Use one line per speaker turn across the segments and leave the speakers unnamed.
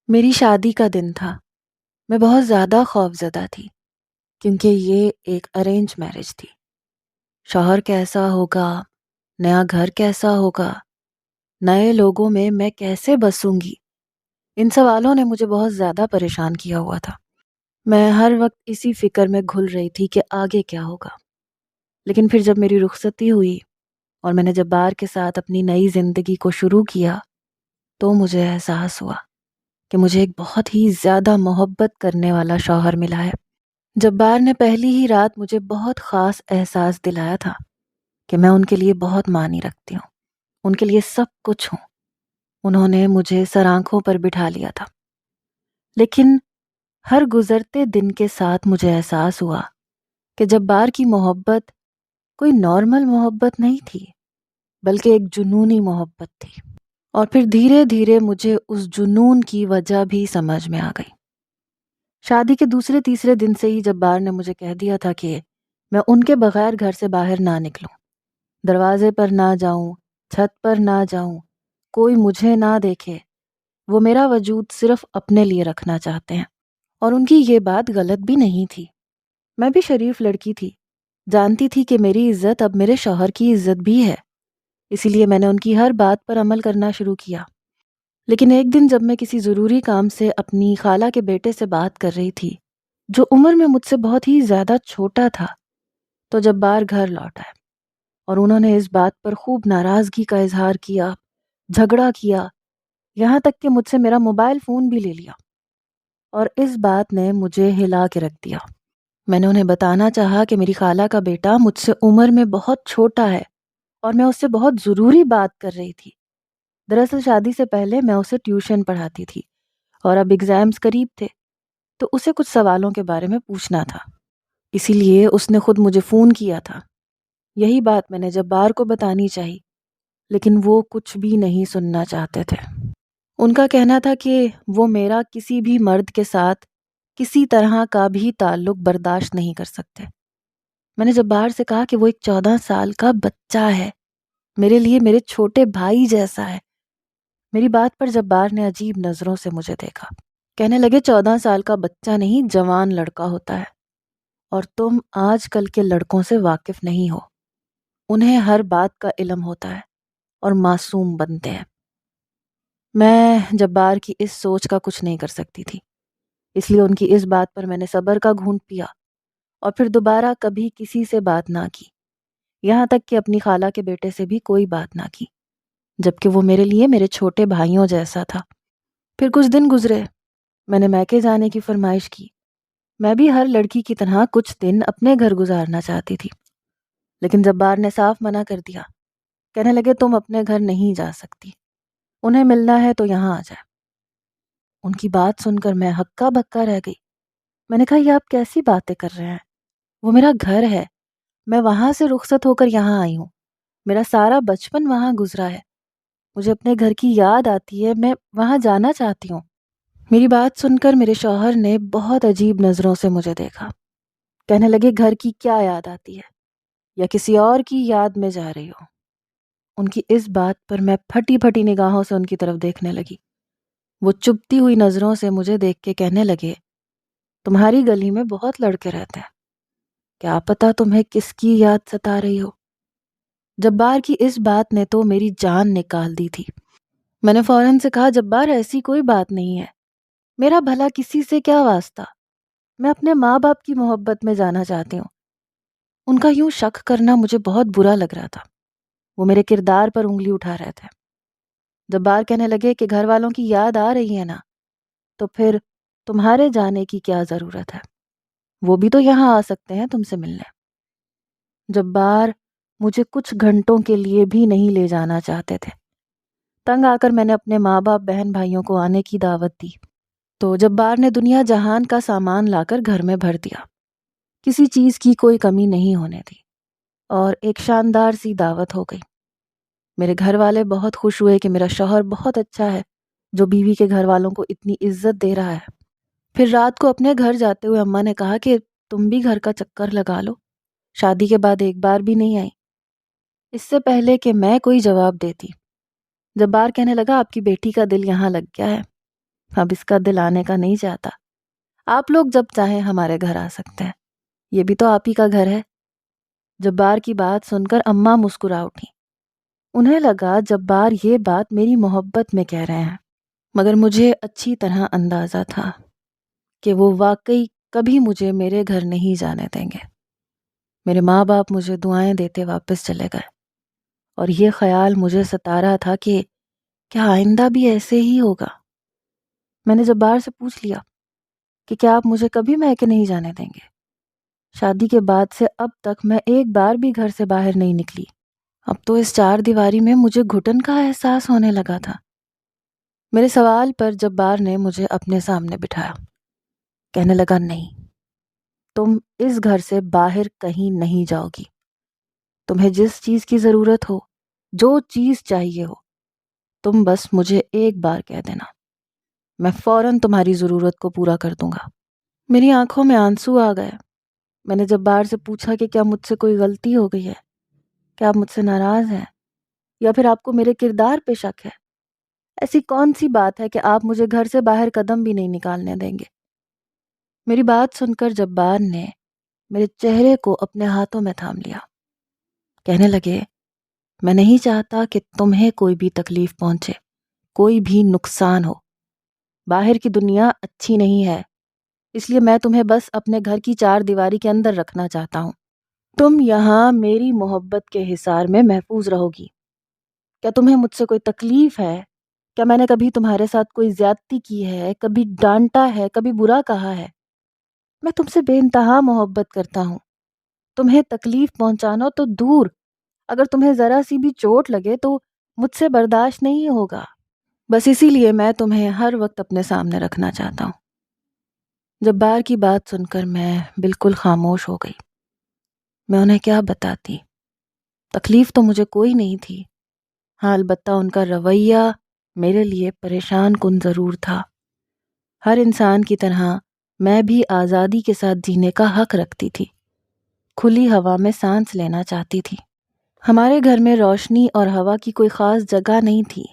میری شادی کا دن تھا۔ میں بہت زیادہ خوفزدہ تھی کیونکہ یہ ایک ارینج میرج تھی۔ شوہر کیسا ہوگا، نیا گھر کیسا ہوگا، نئے لوگوں میں کیسے بسوں گی، ان سوالوں نے مجھے بہت زیادہ پریشان کیا ہوا تھا۔ میں ہر وقت اسی فکر میں گھل رہی تھی کہ آگے کیا ہوگا۔ لیکن پھر جب میری رخصتی ہوئی اور میں نے جبار کے ساتھ اپنی نئی زندگی کو شروع کیا تو مجھے احساس ہوا کہ مجھے ایک بہت ہی زیادہ محبت کرنے والا شوہر ملا ہے۔ جبار نے پہلی ہی رات مجھے بہت خاص احساس دلایا تھا کہ میں ان کے لیے بہت معنی رکھتی ہوں، ان کے لیے سب کچھ ہوں۔ انہوں نے مجھے سر آنکھوں پر بٹھا لیا تھا، لیکن ہر گزرتے دن کے ساتھ مجھے احساس ہوا کہ جبار کی محبت کوئی نارمل محبت نہیں تھی، بلکہ ایک جنونی محبت تھی۔ اور پھر دھیرے دھیرے مجھے اس جنون کی وجہ بھی سمجھ میں آ گئی۔ شادی کے دوسرے تیسرے دن سے ہی جبار نے مجھے کہہ دیا تھا کہ میں ان کے بغیر گھر سے باہر نہ نکلوں، دروازے پر نہ جاؤں، چھت پر نہ جاؤں، کوئی مجھے نہ دیکھے۔ وہ میرا وجود صرف اپنے لیے رکھنا چاہتے ہیں، اور ان کی یہ بات غلط بھی نہیں تھی۔ میں بھی شریف لڑکی تھی، جانتی تھی کہ میری عزت اب میرے شوہر کی عزت بھی ہے، اسی لیے میں نے ان کی ہر بات پر عمل کرنا شروع کیا۔ لیکن ایک دن جب میں کسی ضروری کام سے اپنی خالہ کے بیٹے سے بات کر رہی تھی، جو عمر میں مجھ سے بہت ہی زیادہ چھوٹا تھا، تو جبار گھر لوٹ آئے اور انہوں نے اس بات پر خوب ناراضگی کا اظہار کیا، جھگڑا کیا، یہاں تک کہ مجھ سے میرا موبائل فون بھی لے لیا، اور اس بات نے مجھے ہلا کے رکھ دیا۔ میں نے انہیں بتانا چاہا کہ میری خالہ کا بیٹا مجھ سے عمر میں بہت چھوٹا ہے اور میں اس سے بہت ضروری بات کر رہی تھی۔ دراصل شادی سے پہلے میں اسے ٹیوشن پڑھاتی تھی اور اب ایگزامز قریب تھے، تو اسے کچھ سوالوں کے بارے میں پوچھنا تھا، اسی لیے اس نے خود مجھے فون کیا تھا۔ یہی بات میں نے جبار کو بتانی چاہی، لیکن وہ کچھ بھی نہیں سننا چاہتے تھے۔ ان کا کہنا تھا کہ وہ میرا کسی بھی مرد کے ساتھ کسی طرح کا بھی تعلق برداشت نہیں کر سکتے۔ میں نے جبار سے کہا کہ وہ ایک 14 سال کا بچہ ہے، میرے لیے میرے چھوٹے بھائی جیسا ہے۔ میری بات پر جبار نے عجیب نظروں سے مجھے دیکھا، کہنے لگے 14 سال کا بچہ نہیں، جوان لڑکا ہوتا ہے، اور تم آج کل کے لڑکوں سے واقف نہیں ہو، انہیں ہر بات کا علم ہوتا ہے اور معصوم بنتے ہیں۔ میں جبار کی اس سوچ کا کچھ نہیں کر سکتی تھی، اس لیے ان کی اس بات پر میں نے صبر کا گھونٹ پیا اور پھر دوبارہ کبھی کسی سے بات نہ کی، یہاں تک کہ اپنی خالہ کے بیٹے سے بھی کوئی بات نہ کی، جبکہ وہ میرے لیے میرے چھوٹے بھائیوں جیسا تھا۔ پھر کچھ دن گزرے، میں نے میکے جانے کی فرمائش کی۔ میں بھی ہر لڑکی کی طرح کچھ دن اپنے گھر گزارنا چاہتی تھی، لیکن جبار نے صاف منع کر دیا، کہنے لگے تم اپنے گھر نہیں جا سکتی، انہیں ملنا ہے تو یہاں آ جائے۔ ان کی بات سن کر میں ہکا بکا رہ گئی۔ میں نے کہا یہ آپ کیسی باتیں کر رہے ہیں، وہ میرا گھر ہے، میں وہاں سے رخصت ہو کر یہاں آئی ہوں، میرا سارا بچپن وہاں گزرا ہے، مجھے اپنے گھر کی یاد آتی ہے، میں وہاں جانا چاہتی ہوں۔ میری بات سن کر میرے شوہر نے بہت عجیب نظروں سے مجھے دیکھا، کہنے لگے گھر کی کیا یاد آتی ہے، یا کسی اور کی یاد میں جا رہی ہو؟ ان کی اس بات پر میں پھٹی پھٹی نگاہوں سے ان کی طرف دیکھنے لگی۔ وہ چبھتی ہوئی نظروں سے مجھے دیکھ کے کہنے لگے تمہاری گلی میں بہت لڑکے رہتے ہیں، کیا پتا تمہیں کس کی یاد ستا رہی ہو؟ جبار کی اس بات نے تو میری جان نکال دی تھی۔ میں نے فوراً سے کہا جبار ایسی کوئی بات نہیں ہے، میرا بھلا کسی سے کیا واسطہ، میں اپنے ماں باپ کی محبت میں جانا چاہتی ہوں۔ ان کا یوں شک کرنا مجھے بہت برا لگ رہا تھا، وہ میرے کردار پر انگلی اٹھا رہے تھے۔ جبار کہنے لگے کہ گھر والوں کی یاد آ رہی ہے نا، تو پھر تمہارے جانے کی کیا ضرورت ہے، وہ بھی تو یہاں آ سکتے ہیں تم سے ملنے۔ جبار مجھے کچھ گھنٹوں کے لیے بھی نہیں لے جانا چاہتے تھے۔ تنگ آ کر میں نے اپنے ماں باپ بہن بھائیوں کو آنے کی دعوت دی، تو جبار نے دنیا جہان کا سامان لا کر گھر میں بھر دیا، کسی چیز کی کوئی کمی نہیں ہونے دی، اور ایک شاندار سی دعوت ہو گئی۔ میرے گھر والے بہت خوش ہوئے کہ میرا شوہر بہت اچھا ہے جو بیوی کے گھر والوں کو اتنی عزت دے رہا ہے۔ پھر رات کو اپنے گھر جاتے ہوئے اماں نے کہا کہ تم بھی گھر کا چکر لگا لو، شادی کے بعد ایک بار بھی نہیں آئی۔ اس سے پہلے کہ میں کوئی جواب دیتی، جبار کہنے لگا آپ کی بیٹی کا دل یہاں لگ گیا ہے، اب اس کا دل آنے کا نہیں چاہتا۔ آپ لوگ جب چاہیں ہمارے گھر آ سکتے ہیں، یہ بھی تو آپ ہی کا گھر ہے۔ جبار کی بات سن کر اماں مسکرا اٹھی۔ انہیں لگا جبار یہ بات میری محبت میں کہہ رہے ہیں، مگر مجھے اچھی طرح اندازہ تھا کہ وہ واقعی کبھی مجھے میرے گھر نہیں جانے دیں گے۔ میرے ماں باپ مجھے دعائیں دیتے واپس چلے گئے، اور یہ خیال مجھے ستا رہا تھا کہ کیا آئندہ بھی ایسے ہی ہوگا؟ میں نے جبار سے پوچھ لیا کہ کیا آپ مجھے کبھی میکے نہیں جانے دیں گے؟ شادی کے بعد سے اب تک میں ایک بار بھی گھر سے باہر نہیں نکلی۔ اب تو اس چار دیواری میں مجھے گھٹن کا احساس ہونے لگا تھا۔ میرے سوال پر جبار نے مجھے اپنے سامنے بٹھایا، کہنے لگا نہیں، تم اس گھر سے باہر کہیں نہیں جاؤ گی۔ تمہیں جس چیز کی ضرورت ہو، جو چیز چاہیے ہو، تم بس مجھے ایک بار کہہ دینا، میں فوراً تمہاری ضرورت کو پورا کر دوں گا۔ میری آنکھوں میں آنسو آ گئے۔ میں نے جبار سے پوچھا کہ کیا مجھ سے کوئی غلطی ہو گئی ہے؟ کیا آپ مجھ سے ناراض ہیں؟ یا پھر آپ کو میرے کردار پہ شک ہے؟ ایسی کون سی بات ہے کہ آپ مجھے گھر سے باہر قدم بھی نہیں نکالنے دیں گے؟ میری بات سن کر جبار نے میرے چہرے کو اپنے ہاتھوں میں تھام لیا، کہنے لگے میں نہیں چاہتا کہ تمہیں کوئی بھی تکلیف پہنچے، کوئی بھی نقصان ہو۔ باہر کی دنیا اچھی نہیں ہے، اس لیے میں تمہیں بس اپنے گھر کی چار دیواری کے اندر رکھنا چاہتا ہوں۔ تم یہاں میری محبت کے حصار میں محفوظ رہو گی۔ کیا تمہیں مجھ سے کوئی تکلیف ہے؟ کیا میں نے کبھی تمہارے ساتھ کوئی زیادتی کی ہے، کبھی ڈانٹا ہے، کبھی برا کہا ہے؟ میں تم سے بے انتہا محبت کرتا ہوں۔ تمہیں تکلیف پہنچانا تو دور، اگر تمہیں ذرا سی بھی چوٹ لگے تو مجھ سے برداشت نہیں ہوگا۔ بس اسی لیے میں تمہیں ہر وقت اپنے سامنے رکھنا چاہتا ہوں۔ جبار کی بات سن کر میں بالکل خاموش ہو گئی۔ میں انہیں کیا بتاتی؟ تکلیف تو مجھے کوئی نہیں تھی، ہاں البتہ ان کا رویہ میرے لیے پریشان کن ضرور تھا۔ ہر انسان کی طرح میں بھی آزادی کے ساتھ جینے کا حق رکھتی تھی، کھلی ہوا میں سانس لینا چاہتی تھی۔ ہمارے گھر میں روشنی اور ہوا کی کوئی خاص جگہ نہیں تھی،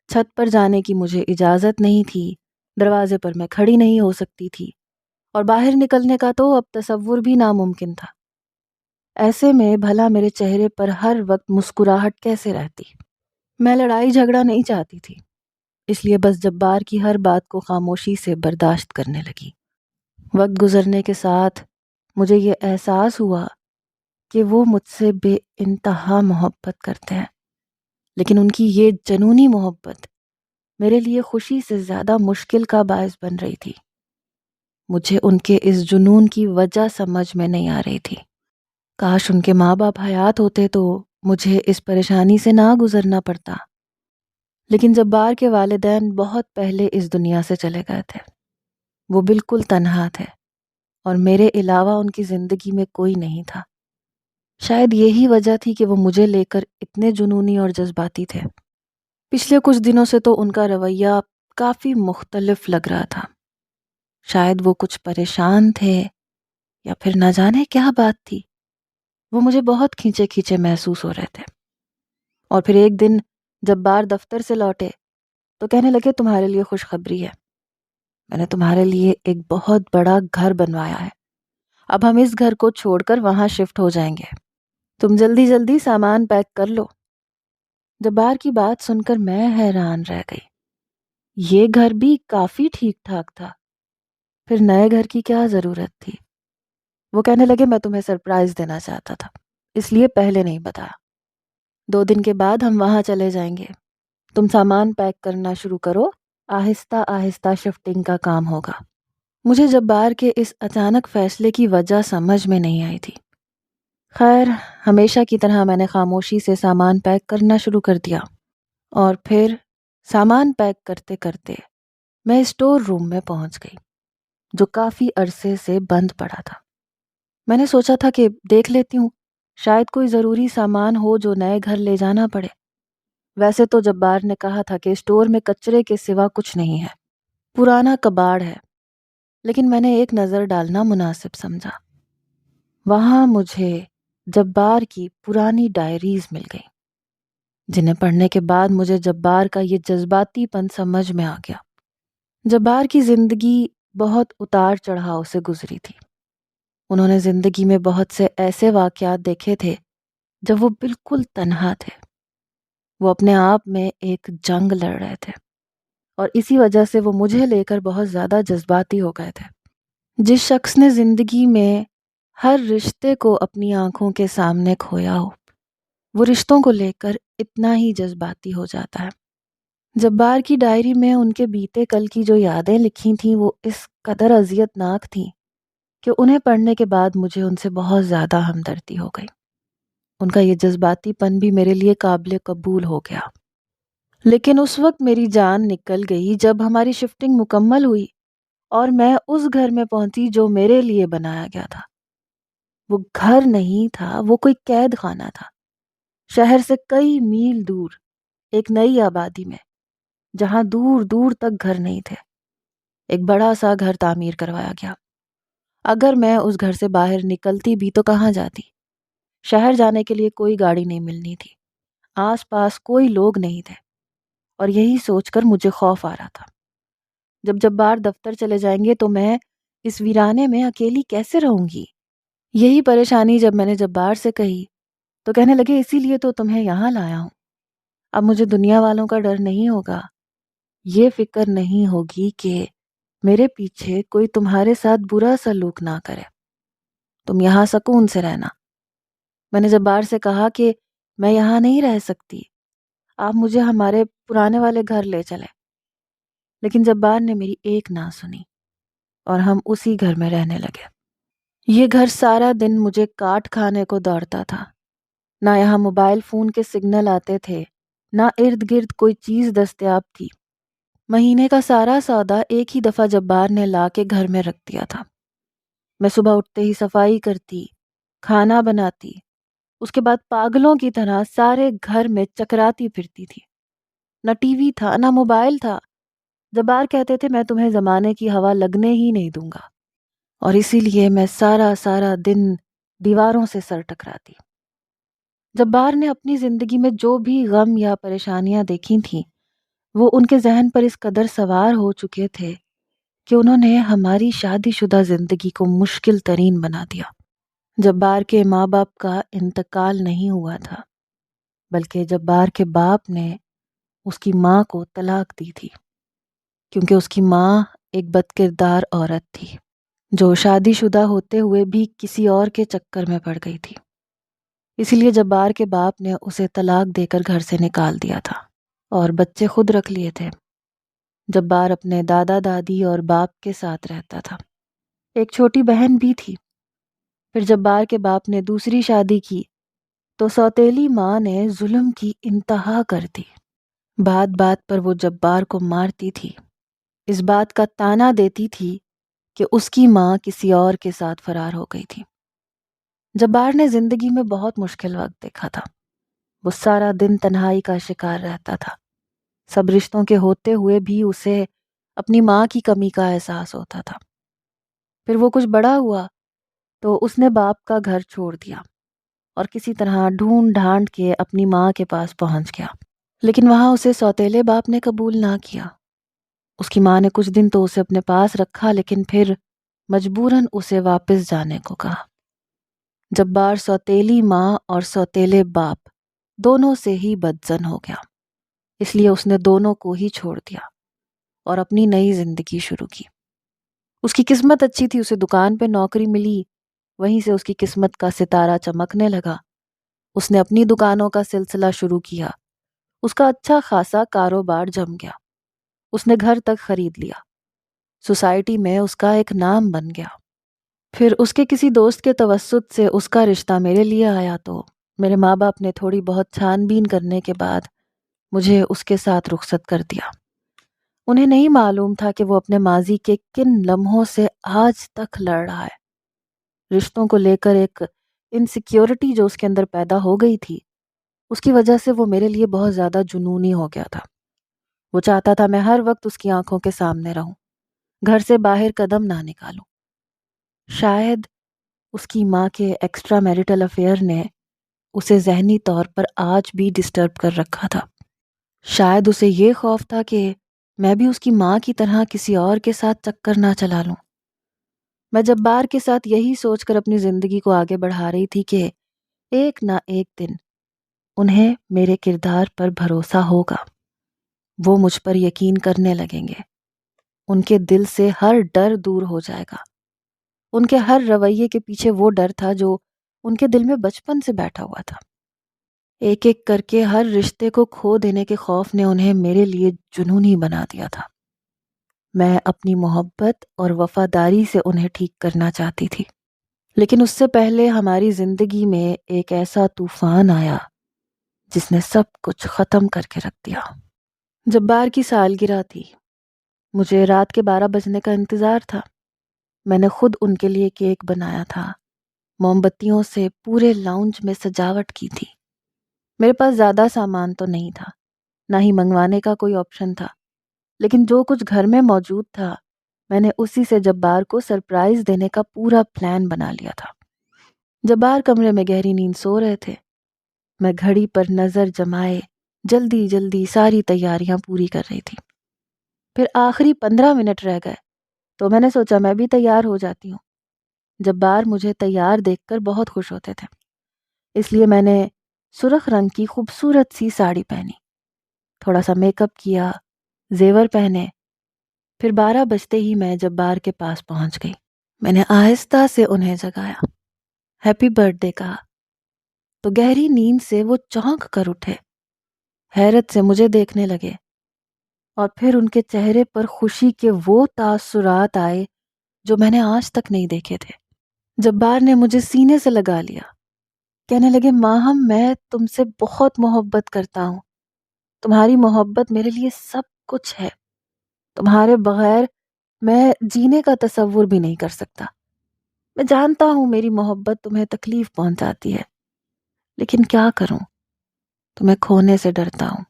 چھت پر جانے کی مجھے اجازت نہیں تھی، دروازے پر میں کھڑی نہیں ہو سکتی تھی، اور باہر نکلنے کا تو اب تصور بھی ناممکن تھا۔ ایسے میں بھلا میرے چہرے پر ہر وقت مسکراہٹ کیسے رہتی؟ میں لڑائی جھگڑا نہیں چاہتی تھی، اس لیے بس جبار کی ہر بات کو خاموشی سے برداشت کرنے لگی۔ وقت گزرنے کے ساتھ مجھے یہ احساس ہوا کہ وہ مجھ سے بے انتہا محبت کرتے ہیں، لیکن ان کی یہ جنونی محبت میرے لیے خوشی سے زیادہ مشکل کا باعث بن رہی تھی۔ مجھے ان کے اس جنون کی وجہ سمجھ میں نہیں آ رہی تھی۔ کاش ان کے ماں باپ حیات ہوتے تو مجھے اس پریشانی سے نہ گزرنا پڑتا، لیکن جبار کے والدین بہت پہلے اس دنیا سے چلے گئے تھے۔ وہ بالکل تنہا تھے، اور میرے علاوہ ان کی زندگی میں کوئی نہیں تھا۔ شاید یہی وجہ تھی کہ وہ مجھے لے کر اتنے جنونی اور جذباتی تھے۔ پچھلے کچھ دنوں سے تو ان کا رویہ کافی مختلف لگ رہا تھا۔ شاید وہ کچھ پریشان تھے، یا پھر نہ جانے کیا بات تھی۔ وہ مجھے بہت کھینچے کھینچے محسوس ہو رہے تھے۔ اور پھر ایک دن جبار دفتر سے لوٹے تو کہنے لگے تمہارے لیے خوشخبری ہے، میں نے تمہارے لیے ایک بہت بڑا گھر بنوایا ہے، اب ہم اس گھر کو چھوڑ کر وہاں شفٹ ہو جائیں گے، تم جلدی جلدی سامان پیک کر لو۔ جبار کی بات سن کر میں حیران رہ گئی۔ یہ گھر بھی کافی ٹھیک ٹھاک تھا، پھر نئے گھر کی کیا ضرورت تھی؟ وہ کہنے لگے میں تمہیں سرپرائز دینا چاہتا تھا، اس لیے پہلے نہیں بتایا۔ 2 دن کے بعد ہم وہاں چلے جائیں گے، تم سامان پیک کرنا شروع کرو، آہستہ آہستہ شفٹنگ کا کام ہوگا۔ مجھے جبار کے اس اچانک فیصلے کی وجہ سمجھ میں نہیں آئی تھی۔ خیر، ہمیشہ کی طرح میں نے خاموشی سے سامان پیک کرنا شروع کر دیا، اور پھر سامان پیک کرتے کرتے میں اسٹور روم میں پہنچ گئی، جو کافی عرصے سے بند پڑا تھا۔ میں نے سوچا تھا کہ دیکھ لیتی ہوں، شاید کوئی ضروری سامان ہو جو نئے گھر لے جانا پڑے۔ ویسے تو جبار نے کہا تھا کہ اسٹور میں کچرے کے سوا کچھ نہیں ہے، پرانا کباڑ ہے، لیکن میں نے ایک نظر ڈالنا مناسب سمجھا۔ وہاں مجھے جبار کی پرانی ڈائریز مل گئیں، جنہیں پڑھنے کے بعد مجھے جبار کا یہ جذباتی پن سمجھ میں آ گیا۔ جبار کی زندگی بہت اتار چڑھاؤ سے گزری تھی۔ انہوں نے زندگی میں بہت سے ایسے واقعات دیکھے تھے جب وہ بالکل تنہا تھے۔ وہ اپنے آپ میں ایک جنگ لڑ رہے تھے اور اسی وجہ سے وہ مجھے لے کر بہت زیادہ جذباتی ہو گئے تھے۔ جس شخص نے زندگی میں ہر رشتے کو اپنی آنکھوں کے سامنے کھویا ہو، وہ رشتوں کو لے کر اتنا ہی جذباتی ہو جاتا ہے۔ جبار کی ڈائری میں ان کے بیتے کل کی جو یادیں لکھی تھیں وہ اس قدر اذیت ناک تھیں کہ انہیں پڑھنے کے بعد مجھے ان سے بہت زیادہ ہمدردی ہو گئی۔ ان کا یہ جذباتی پن بھی میرے لیے قابل قبول ہو گیا۔ لیکن اس وقت میری جان نکل گئی جب ہماری شفٹنگ مکمل ہوئی اور میں اس گھر میں پہنچی جو میرے لیے بنایا گیا تھا۔ وہ گھر نہیں تھا، وہ کوئی قید خانہ تھا، شہر سے کئی میل دور، ایک نئی آبادی میں جہاں دور دور تک گھر نہیں تھے۔ ایک بڑا سا گھر تعمیر کروایا گیا۔ اگر میں اس گھر سے باہر نکلتی بھی تو کہاں جاتی؟ شہر جانے کے لیے کوئی گاڑی نہیں ملنی تھی، آس پاس کوئی لوگ نہیں تھے، اور یہی سوچ کر مجھے خوف آ رہا تھا۔ جب جبار دفتر چلے جائیں گے تو میں اس ویرانے میں اکیلی کیسے رہوں گی؟ یہی پریشانی جب میں نے جبار سے کہی تو کہنے لگے اسی لیے تو تمہیں یہاں لایا ہوں۔ اب مجھے دنیا والوں کا ڈر نہیں ہوگا، یہ فکر نہیں ہوگی کہ میرے پیچھے کوئی تمہارے ساتھ برا سلوک نہ کرے۔ تم یہاں سکون سے رہنا۔ میں نے جبار سے کہا کہ میں یہاں نہیں رہ سکتی، آپ مجھے ہمارے پرانے والے گھر لے چلے۔ لیکن جبار نے میری ایک نہ سنی اور ہم اسی گھر میں رہنے لگے۔ یہ گھر سارا دن مجھے کاٹ کھانے کو دوڑتا تھا۔ نہ یہاں موبائل فون کے سگنل آتے تھے، نہ ارد گرد کوئی چیز دستیاب تھی۔ مہینے کا سارا سودا ایک ہی دفعہ جبار نے لا کے گھر میں رکھ دیا تھا۔ میں صبح اٹھتے ہی صفائی کرتی، کھانا بناتی، اس کے بعد پاگلوں کی طرح سارے گھر میں چکراتی پھرتی تھی۔ نہ ٹی وی تھا، نہ موبائل تھا۔ جبار کہتے تھے میں تمہیں زمانے کی ہوا لگنے ہی نہیں دوں گا، اور اسی لیے میں سارا دن دیواروں سے سر ٹکراتی۔ جبار نے اپنی زندگی میں جو بھی غم یا پریشانیاں دیکھی تھیں وہ ان کے ذہن پر اس قدر سوار ہو چکے تھے کہ انہوں نے ہماری شادی شدہ زندگی کو مشکل ترین بنا دیا۔ جبار کے ماں باپ کا انتقال نہیں ہوا تھا، بلکہ جبار کے باپ نے اس کی ماں کو طلاق دی تھی، کیونکہ اس کی ماں ایک بد کردار عورت تھی جو شادی شدہ ہوتے ہوئے بھی کسی اور کے چکر میں پڑ گئی تھی۔ اسی لیے جبار کے باپ نے اسے طلاق دے کر گھر سے نکال دیا تھا اور بچے خود رکھ لیے تھے۔ جبار اپنے دادا دادی اور باپ کے ساتھ رہتا تھا۔ ایک چھوٹی بہن بھی تھی۔ پھر جبار کے باپ نے دوسری شادی کی تو سوتیلی ماں نے ظلم کی انتہا کر دی۔ بات بات پر وہ جبار کو مارتی تھی، اس بات کا تانا دیتی تھی کہ اس کی ماں کسی اور کے ساتھ فرار ہو گئی تھی۔ جبار نے زندگی میں بہت مشکل وقت دیکھا تھا۔ وہ سارا دن تنہائی کا شکار رہتا تھا۔ سب رشتوں کے ہوتے ہوئے بھی اسے اپنی ماں کی کمی کا احساس ہوتا تھا۔ پھر وہ کچھ بڑا ہوا تو اس نے باپ کا گھر چھوڑ دیا اور کسی طرح ڈھونڈ ڈھانڈ کے اپنی ماں کے پاس پہنچ گیا، لیکن وہاں اسے سوتیلے باپ نے قبول نہ کیا۔ اس کی ماں نے کچھ دن تو اسے اپنے پاس رکھا، لیکن پھر مجبوراً اسے واپس جانے کو کہا۔ جبار سوتیلی ماں اور سوتیلے باپ دونوں سے ہی بدظن ہو گیا، اس لیے اس نے دونوں کو ہی چھوڑ دیا اور اپنی نئی زندگی شروع کی۔ اس کی قسمت اچھی تھی، اسے دکان پہ نوکری ملی، وہیں سے اس کی قسمت کا ستارہ چمکنے لگا۔ اس نے اپنی دکانوں کا سلسلہ شروع کیا، اس کا اچھا خاصا کاروبار جم گیا۔ اس نے گھر تک خرید لیا، سوسائٹی میں اس کا ایک نام بن گیا۔ پھر اس کے کسی دوست کے توسط سے اس کا رشتہ میرے لیے آیا تو میرے ماں باپ نے تھوڑی بہت چھان بین کرنے کے بعد مجھے اس کے ساتھ رخصت کر دیا۔ انہیں نہیں معلوم تھا کہ وہ اپنے ماضی کے کن لمحوں سے آج تک لڑ رہا ہے۔ رشتوں کو لے کر ایک انسیکیورٹی جو اس کے اندر پیدا ہو گئی تھی، اس کی وجہ سے وہ میرے لیے بہت زیادہ جنونی ہو گیا تھا۔ وہ چاہتا تھا میں ہر وقت اس کی آنکھوں کے سامنے رہوں، گھر سے باہر قدم نہ نکالوں۔ شاید اس کی ماں کے ایکسٹرا میریٹل افیئر نے اسے ذہنی طور پر آج بھی ڈسٹرب کر رکھا تھا۔ شاید اسے یہ خوف تھا کہ میں بھی اس کی ماں کی طرح کسی اور کے ساتھ چکر نہ چلا لوں۔ میں جبار کے ساتھ یہی سوچ کر اپنی زندگی کو آگے بڑھا رہی تھی کہ ایک نہ ایک دن انہیں میرے کردار پر بھروسہ ہوگا، وہ مجھ پر یقین کرنے لگیں گے، ان کے دل سے ہر ڈر دور ہو جائے گا۔ ان کے ہر رویے کے پیچھے وہ ڈر تھا جو ان کے دل میں بچپن سے بیٹھا ہوا تھا۔ ایک ایک کر کے ہر رشتے کو کھو دینے کے خوف نے انہیں میرے لیے جنونی بنا دیا تھا۔ میں اپنی محبت اور وفاداری سے انہیں ٹھیک کرنا چاہتی تھی، لیکن اس سے پہلے ہماری زندگی میں ایک ایسا طوفان آیا جس نے سب کچھ ختم کر کے رکھ دیا۔ جبار کی سالگرہ تھی، مجھے رات کے 12 بجنے کا انتظار تھا۔ میں نے خود ان کے لیے کیک بنایا تھا، موم بتیوں سے پورے لاؤنج میں سجاوٹ کی تھی۔ میرے پاس زیادہ سامان تو نہیں تھا، نہ ہی منگوانے کا کوئی آپشن تھا، لیکن جو کچھ گھر میں موجود تھا میں نے اسی سے جبار کو سرپرائز دینے کا پورا پلان بنا لیا تھا۔ جبار کمرے میں گہری نیند سو رہے تھے۔ میں گھڑی پر نظر جمائے جلدی جلدی ساری تیاریاں پوری کر رہی تھی۔ پھر آخری 15 منٹ رہ گئے تو میں نے سوچا میں بھی تیار ہو جاتی ہوں۔ جبار مجھے تیار دیکھ کر بہت خوش ہوتے تھے، اس لیے میں نے سرخ رنگ کی خوبصورت سی ساڑی پہنی، تھوڑا سا میک اپ کیا، زیور پہنے۔ پھر 12 بجتے ہی میں جبار کے پاس پہنچ گئی۔ میں نے آہستہ سے انہیں جگایا، ہیپی برتھ ڈے کہا تو گہری نیند سے وہ چونک کر اٹھے، حیرت سے مجھے دیکھنے لگے، اور پھر ان کے چہرے پر خوشی کے وہ تاثرات آئے جو میں نے آج تک نہیں دیکھے تھے۔ جبار نے مجھے سینے سے لگا لیا، کہنے لگے ماہم میں تم سے بہت محبت کرتا ہوں، تمہاری محبت میرے لیے سب کچھ ہے، تمہارے بغیر میں جینے کا تصور بھی نہیں کر سکتا۔ میں جانتا ہوں میری محبت تمہیں تکلیف پہنچاتی ہے، لیکن کیا کروں، تمہیں کھونے سے ڈرتا ہوں۔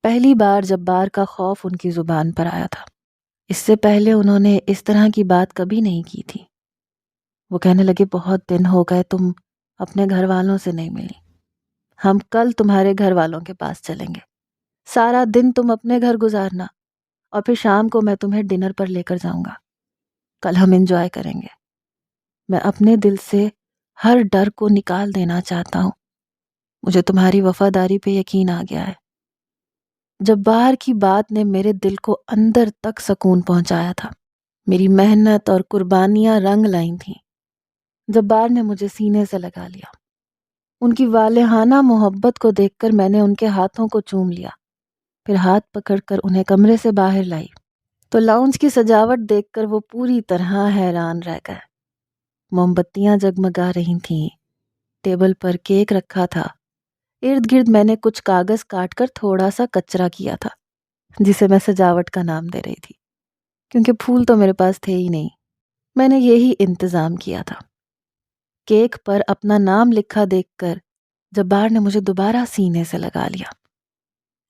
پہلی بار جبار کا خوف ان کی زبان پر آیا تھا، اس سے پہلے انہوں نے اس طرح کی بات کبھی نہیں کی تھی۔ وہ کہنے لگے بہت دن ہو گئے تم اپنے گھر والوں سے نہیں ملی، ہم کل تمہارے گھر والوں کے پاس چلیں گے، سارا دن تم اپنے گھر گزارنا اور پھر شام کو میں تمہیں ڈنر پر لے کر جاؤں گا، کل ہم انجوائے کریں گے۔ میں اپنے دل سے ہر ڈر کو نکال دینا چاہتا ہوں، مجھے تمہاری وفاداری پہ یقین آ گیا ہے۔ جبار کی بات نے میرے دل کو اندر تک سکون پہنچایا تھا، میری محنت اور قربانیاں رنگ لائیں تھیں۔ جبار نے مجھے سینے سے لگا لیا، ان کی والہانہ محبت کو دیکھ کر میں نے ان کے ہاتھوں کو چوم لیا، پھر ہاتھ پکڑ کر انہیں کمرے سے باہر لائی تو لاؤنج کی سجاوٹ دیکھ کر وہ پوری طرح حیران رہ گئے۔ موم بتیاں جگمگا رہی تھیں، ٹیبل پر کیک رکھا تھا، ارد گرد میں نے کچھ کاغذ کاٹ کر تھوڑا سا کچرا کیا تھا جسے میں سجاوٹ کا نام دے رہی تھی، کیونکہ پھول تو میرے پاس تھے ہی نہیں۔ میں نے یہی انتظام کیا تھا۔ کیک پر اپنا نام لکھا دیکھ کر جبار نے مجھے دوبارہ سینے سے لگا لیا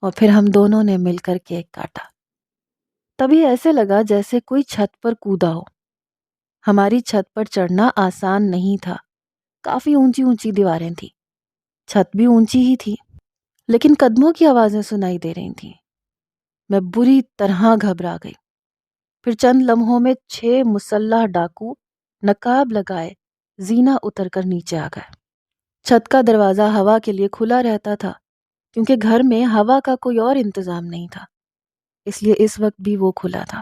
اور پھر ہم دونوں نے مل کر کیک کاٹا۔ تبھی ایسے لگا جیسے کوئی چھت پر کودا ہو۔ ہماری چھت پر چڑھنا آسان نہیں تھا، کافی اونچی اونچی دیواریں تھیں، چھت بھی اونچی ہی تھی، لیکن قدموں کی آوازیں سنائی دے رہی تھیں۔ میں بری طرح گھبرا گئی۔ پھر چند لمحوں میں 6 مسلح ڈاکو نقاب لگائے زینہ اتر کر نیچے آ گئے۔ چھت کا دروازہ ہوا کے لیے کھلا رہتا تھا کیونکہ گھر میں ہوا کا کوئی اور انتظام نہیں تھا، اس لیے اس وقت بھی وہ کھلا تھا۔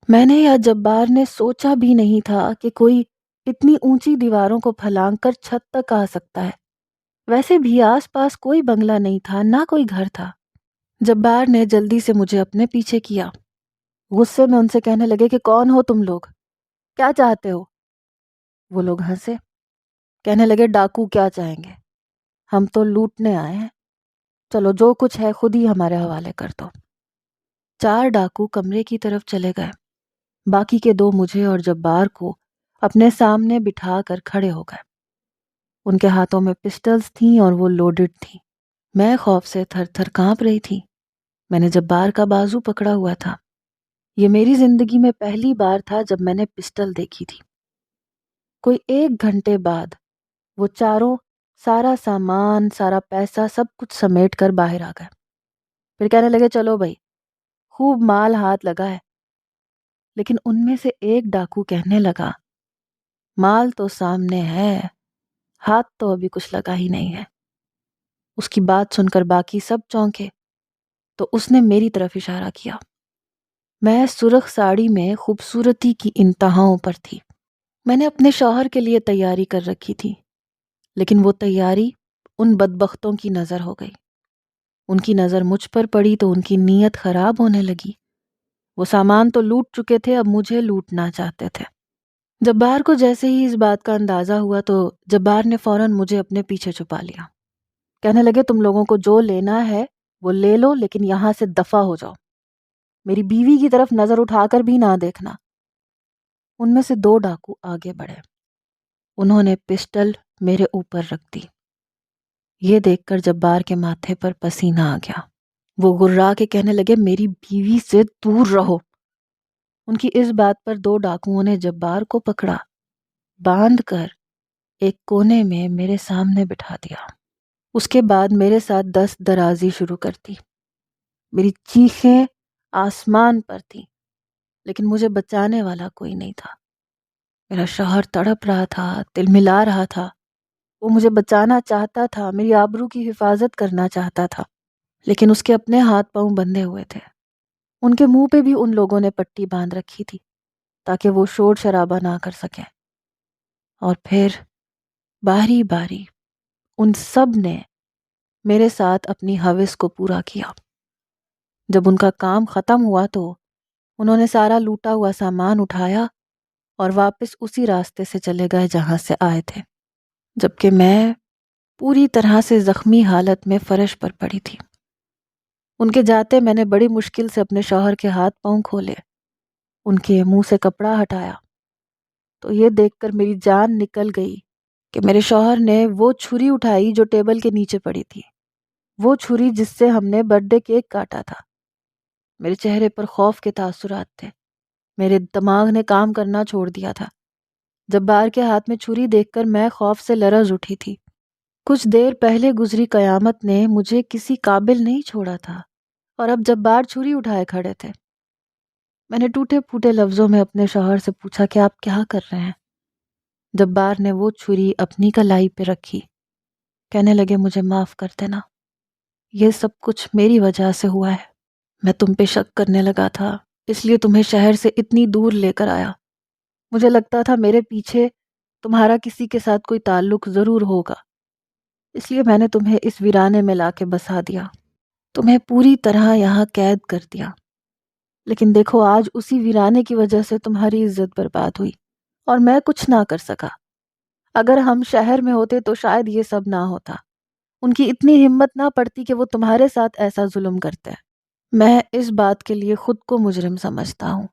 میں نے یا جبار نے سوچا بھی نہیں تھا کہ کوئی اتنی اونچی دیواروں کو پھلانگ کر چھت تک آ سکتا ہے۔ ویسے بھی آس پاس کوئی بنگلہ نہیں تھا، نہ کوئی گھر تھا۔ جبار نے جلدی سے مجھے اپنے پیچھے کیا، غصے میں ان سے کہنے لگے کہ کون ہو تم لوگ، کیا چاہتے ہو؟ وہ لوگ ہنسے، کہنے لگے ڈاکو کیا چاہیں گے، ہم تو لوٹنے آئے ہیں، چلو جو کچھ ہے خود ہی ہمارے حوالے کر دو۔ 4 ڈاکو کمرے کی طرف چلے گئے، باقی کے 2 مجھے اور جبار کو اپنے سامنے بٹھا کر کھڑے ہو گئے۔ ان کے ہاتھوں میں پسٹلز تھیں اور وہ لوڈڈ تھیں۔ میں خوف سے تھر تھر کانپ رہی تھی۔ میں نے جبار کا بازو پکڑا ہوا تھا۔ یہ میری زندگی میں پہلی بار تھا جب میں نے پسٹل دیکھی تھی۔ کوئی 1 گھنٹے بعد وہ چاروں سارا سامان، سارا پیسہ، سب کچھ سمیٹ کر باہر آ گئے۔ پھر کہنے لگے چلو بھائی خوب مال ہاتھ لگا ہے، لیکن ان میں سے ایک ڈاکو کہنے لگا، مال تو سامنے ہے، ہاتھ تو ابھی کچھ لگا ہی نہیں ہے۔ اس کی بات سن کر باقی سب چونکے، تو اس نے میری طرف اشارہ کیا۔ میں سرخ ساڑی میں خوبصورتی کی انتہاؤں پر تھی۔ میں نے اپنے شوہر کے لیے تیاری کر رکھی تھی، لیکن وہ تیاری ان بدبختوں کی نظر ہو گئی۔ ان کی نظر مجھ پر پڑی تو ان کی نیت خراب ہونے لگی۔ وہ سامان تو لوٹ چکے تھے، اب مجھے لوٹنا چاہتے تھے۔ جبار کو جیسے ہی اس بات کا اندازہ ہوا تو جبار نے فوراً مجھے اپنے پیچھے چھپا لیا۔ کہنے لگے، تم لوگوں کو جو لینا ہے وہ لے لو، لیکن یہاں سے دفع ہو جاؤ۔ میری بیوی کی طرف نظر اٹھا کر بھی نہ دیکھنا۔ ان میں سے 2 ڈاکو آگے بڑھے۔ انہوں نے پسٹل میرے اوپر رکھ دی۔ یہ دیکھ کر جبار کے ماتھے پر پسینہ آ گیا۔ وہ گررا کے کہنے لگے، میری بیوی سے دور رہو۔ ان کی اس بات پر 2 ڈاکوؤں نے جبار کو پکڑا، باندھ کر ایک کونے میں میرے سامنے بٹھا دیا۔ اس کے بعد میرے ساتھ دست درازی شروع کر دی۔ میری چیخیں آسمان پر تھیں، لیکن مجھے بچانے والا کوئی نہیں تھا۔ میرا شوہر تڑپ رہا تھا، تلملا رہا تھا۔ وہ مجھے بچانا چاہتا تھا، میری آبرو کی حفاظت کرنا چاہتا تھا، لیکن اس کے اپنے ہاتھ پاؤں بندھے ہوئے تھے۔ ان کے منہ پہ بھی ان لوگوں نے پٹی باندھ رکھی تھی تاکہ وہ شور شرابہ نہ کر سکیں۔ اور پھر باری باری ان سب نے میرے ساتھ اپنی ہوس کو پورا کیا۔ جب ان کا کام ختم ہوا تو انہوں نے سارا لوٹا ہوا سامان اٹھایا اور واپس اسی راستے سے چلے گئے جہاں سے آئے تھے، جبکہ میں پوری طرح سے زخمی حالت میں فرش پر پڑی تھی۔ ان کے جاتے میں نے بڑی مشکل سے اپنے شوہر کے ہاتھ پاؤں کھولے، ان کے منہ سے کپڑا ہٹایا تو یہ دیکھ کر میری جان نکل گئی کہ میرے شوہر نے وہ چھری اٹھائی جو ٹیبل کے نیچے پڑی تھی، وہ چھری جس سے ہم نے برتھ ڈے کیک کاٹا تھا۔ میرے چہرے پر خوف کے تاثرات تھے، میرے دماغ نے کام کرنا چھوڑ دیا تھا۔ جبار کے ہاتھ میں چھری دیکھ کر میں خوف سے لرز اٹھی تھی۔ کچھ دیر پہلے گزری قیامت نے مجھے کسی قابل نہیں چھوڑا تھا، اور اب جبار چھری اٹھائے کھڑے تھے۔ میں نے ٹوٹے پھوٹے لفظوں میں اپنے شوہر سے پوچھا کہ آپ کیا کر رہے ہیں؟ جبار نے وہ چھری اپنی کلائی پہ رکھی، کہنے لگے، مجھے معاف کر دینا، یہ سب کچھ میری وجہ سے ہوا ہے۔ میں تم پہ شک کرنے لگا تھا، اس لیے تمہیں شہر سے اتنی دور لے کر آیا۔ مجھے لگتا تھا میرے پیچھے تمہارا کسی کے ساتھ کوئی تعلق ضرور ہوگا، اس لیے میں نے تمہیں اس ویرانے میں لا کے بسا دیا، تمہیں پوری طرح یہاں قید کر دیا۔ لیکن دیکھو، آج اسی ویرانے کی وجہ سے تمہاری عزت برباد ہوئی اور میں کچھ نہ کر سکا۔ اگر ہم شہر میں ہوتے تو شاید یہ سب نہ ہوتا۔ ان کی اتنی ہمت نہ پڑتی کہ وہ تمہارے ساتھ ایسا ظلم کرتے۔ میں اس بات کے لیے خود کو مجرم سمجھتا ہوں۔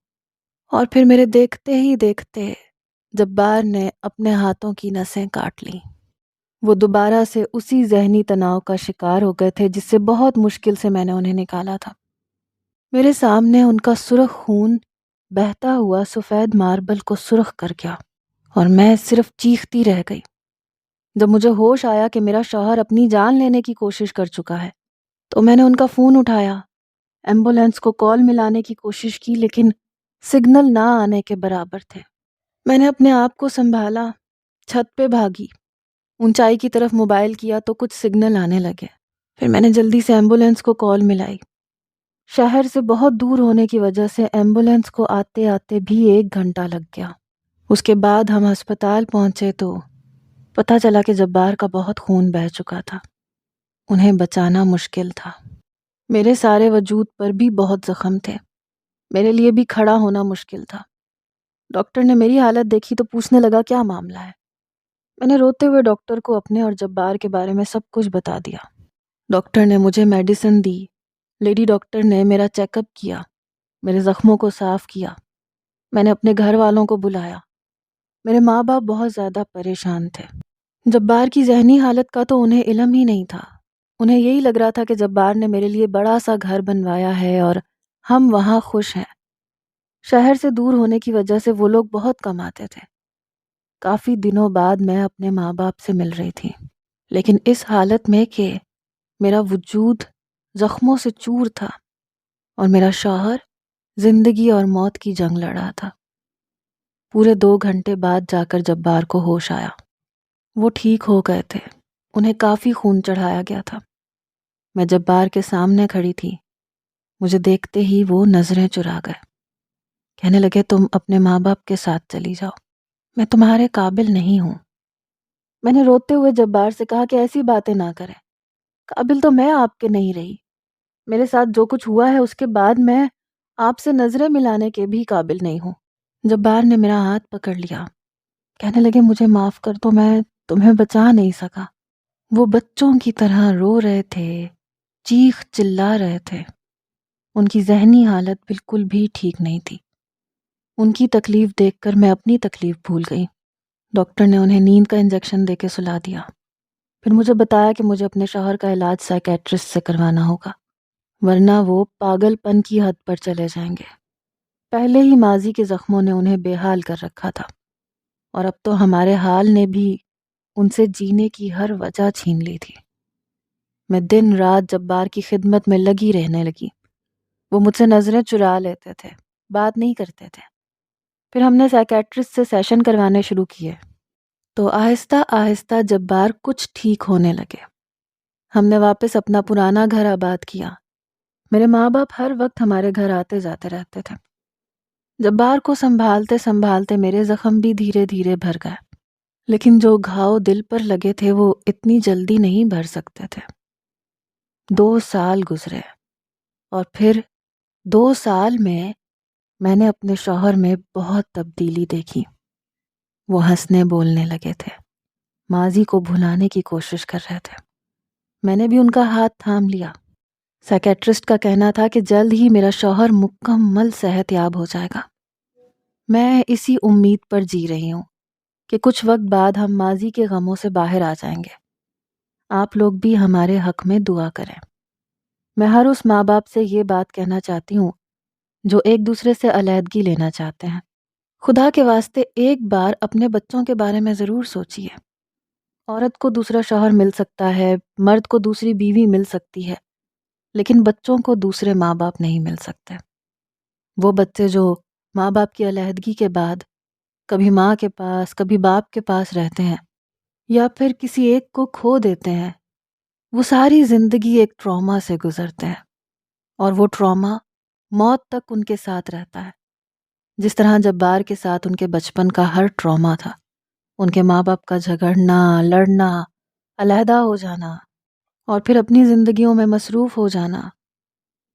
اور پھر میرے دیکھتے ہی دیکھتے جبار نے اپنے ہاتھوں کی نسیں کاٹ لیں۔ وہ دوبارہ سے اسی ذہنی تناؤ کا شکار ہو گئے تھے جس سے بہت مشکل سے میں نے انہیں نکالا تھا۔ میرے سامنے ان کا سرخ خون بہتا ہوا سفید ماربل کو سرخ کر گیا اور میں صرف چیختی رہ گئی۔ جب مجھے ہوش آیا کہ میرا شوہر اپنی جان لینے کی کوشش کر چکا ہے تو میں نے ان کا فون اٹھایا، ایمبولینس کو کال ملانے کی کوشش کی، لیکن سگنل نہ آنے کے برابر تھے۔ میں نے اپنے آپ کو سنبھالا، چھت پہ بھاگی، اونچائی کی طرف موبائل کیا تو کچھ سگنل آنے لگے۔ پھر میں نے جلدی سے ایمبولینس کو کال ملائی۔ شہر سے بہت دور ہونے کی وجہ سے ایمبولینس کو آتے آتے بھی 1 گھنٹہ لگ گیا۔ اس کے بعد ہم ہسپتال پہنچے تو پتہ چلا کہ جبار کا بہت خون بہہ چکا تھا، انہیں بچانا مشکل تھا۔ میرے سارے وجود پر بھی بہت زخم تھے، میرے لیے بھی کھڑا ہونا مشکل تھا۔ ڈاکٹر نے میری حالت دیکھی تو پوچھنے لگا، کیا معاملہ ہے؟ میں نے روتے ہوئے ڈاکٹر کو اپنے اور جبار کے بارے میں سب کچھ بتا دیا۔ ڈاکٹر نے مجھے میڈیسن دی، لیڈی ڈاکٹر نے میرا چیک اپ کیا، میرے زخموں کو صاف کیا۔ میں نے اپنے گھر والوں کو بلایا۔ میرے ماں باپ بہت زیادہ پریشان تھے۔ جبار کی ذہنی حالت کا تو انہیں علم ہی نہیں تھا۔ انہیں یہی لگ رہا تھا کہ جبار نے میرے لیے بڑا سا گھر بنوایا ہے اور ہم وہاں خوش ہیں۔ شہر سے دور ہونے کی وجہ سے وہ لوگ بہت کم آتے تھے۔ کافی دنوں بعد میں اپنے ماں باپ سے مل رہی تھی، لیکن اس حالت میں کہ میرا وجود زخموں سے چور تھا اور میرا شوہر زندگی اور موت کی جنگ لڑ رہا تھا۔ پورے 2 گھنٹے بعد جا کر جبار کو ہوش آیا۔ وہ ٹھیک ہو گئے تھے، انہیں کافی خون چڑھایا گیا تھا۔ میں جبار کے سامنے کھڑی تھی، مجھے دیکھتے ہی وہ نظریں چرا گئے، کہنے لگے تم اپنے ماں باپ کے ساتھ چلی جاؤ، میں تمہارے قابل نہیں ہوں۔ میں نے روتے ہوئے جبار سے کہا کہ ایسی باتیں نہ کریں، قابل تو میں آپ کے نہیں رہی، میرے ساتھ جو کچھ ہوا ہے اس کے بعد میں آپ سے نظریں ملانے کے بھی قابل نہیں ہوں۔ جبار نے میرا ہاتھ پکڑ لیا، کہنے لگے مجھے معاف کر دو، میں تمہیں بچا نہیں سکا۔ وہ بچوں کی طرح رو رہے تھے، چیخ چلا رہے تھے، ان کی ذہنی حالت بالکل بھی ٹھیک نہیں تھی۔ ان کی تکلیف دیکھ کر میں اپنی تکلیف بھول گئی۔ ڈاکٹر نے انہیں نیند کا انجیکشن دے کے سلا دیا، پھر مجھے بتایا کہ مجھے اپنے شوہر کا علاج سائیکیٹرسٹ سے کروانا ہوگا، ورنہ وہ پاگل پن کی حد پر چلے جائیں گے۔ پہلے ہی ماضی کے زخموں نے انہیں بے حال کر رکھا تھا، اور اب تو ہمارے حال نے بھی ان سے جینے کی ہر وجہ چھین لی تھی۔ میں دن رات جبار کی خدمت میں لگی رہنے لگی۔ وہ مجھ سے نظریں چرا لیتے تھے، بات نہیں کرتے تھے۔ پھر ہم نے سائیکیٹرسٹ سے سیشن کروانے شروع کیے، تو آہستہ آہستہ جبار کچھ ٹھیک ہونے لگے۔ ہم نے واپس اپنا پرانا گھر آباد کیا۔ میرے ماں باپ ہر وقت ہمارے گھر آتے جاتے رہتے تھے۔ جبار کو سنبھالتے سنبھالتے میرے زخم بھی دھیرے دھیرے بھر گئے، لیکن جو گھاؤ دل پر لگے تھے وہ اتنی جلدی نہیں بھر سکتے تھے۔ 2 سال گزرے، اور پھر 2 سال میں نے اپنے شوہر میں بہت تبدیلی دیکھی۔ وہ ہنسنے بولنے لگے تھے، ماضی کو بھلانے کی کوشش کر رہے تھے۔ میں نے بھی ان کا ہاتھ تھام لیا۔ سائیکیٹرسٹ کا کہنا تھا کہ جلد ہی میرا شوہر مکمل صحت یاب ہو جائے گا۔ میں اسی امید پر جی رہی ہوں کہ کچھ وقت بعد ہم ماضی کے غموں سے باہر آ جائیں گے۔ آپ لوگ بھی ہمارے حق میں دعا کریں۔ میں ہر اس ماں باپ سے یہ بات کہنا چاہتی ہوں جو ایک دوسرے سے علیحدگی لینا چاہتے ہیں، خدا کے واسطے ایک بار اپنے بچوں کے بارے میں ضرور سوچیے۔ عورت کو دوسرا شوہر مل سکتا ہے، مرد کو دوسری بیوی مل سکتی ہے، لیکن بچوں کو دوسرے ماں باپ نہیں مل سکتے۔ وہ بچے جو ماں باپ کی علیحدگی کے بعد کبھی ماں کے پاس کبھی باپ کے پاس رہتے ہیں، یا پھر کسی ایک کو کھو دیتے ہیں، وہ ساری زندگی ایک ٹراما سے گزرتے ہیں، اور وہ ٹراما موت تک ان کے ساتھ رہتا ہے۔ جس طرح جبار کے ساتھ ان کے بچپن کا ہر ٹراما تھا، ان کے ماں باپ کا جھگڑنا، لڑنا، علیحدہ ہو جانا، اور پھر اپنی زندگیوں میں مصروف ہو جانا،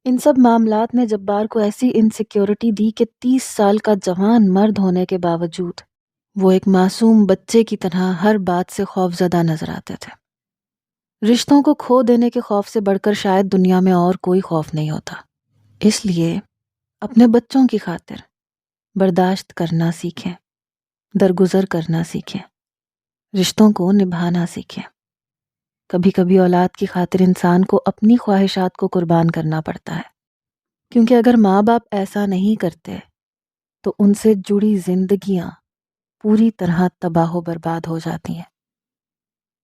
ان سب معاملات نے جبار کو ایسی انسیکیورٹی دی کہ 30 سال کا جوان مرد ہونے کے باوجود وہ ایک معصوم بچے کی طرح ہر بات سے خوفزدہ نظر آتے تھے۔ رشتوں کو کھو دینے کے خوف سے بڑھ کر شاید دنیا میں اور کوئی خوف نہیں ہوتا۔ اس لیے اپنے بچوں کی خاطر برداشت کرنا سیکھیں، درگزر کرنا سیکھیں، رشتوں کو نبھانا سیکھیں۔ کبھی کبھی اولاد کی خاطر انسان کو اپنی خواہشات کو قربان کرنا پڑتا ہے، کیونکہ اگر ماں باپ ایسا نہیں کرتے تو ان سے جڑی زندگیاں پوری طرح تباہ و برباد ہو جاتی ہیں۔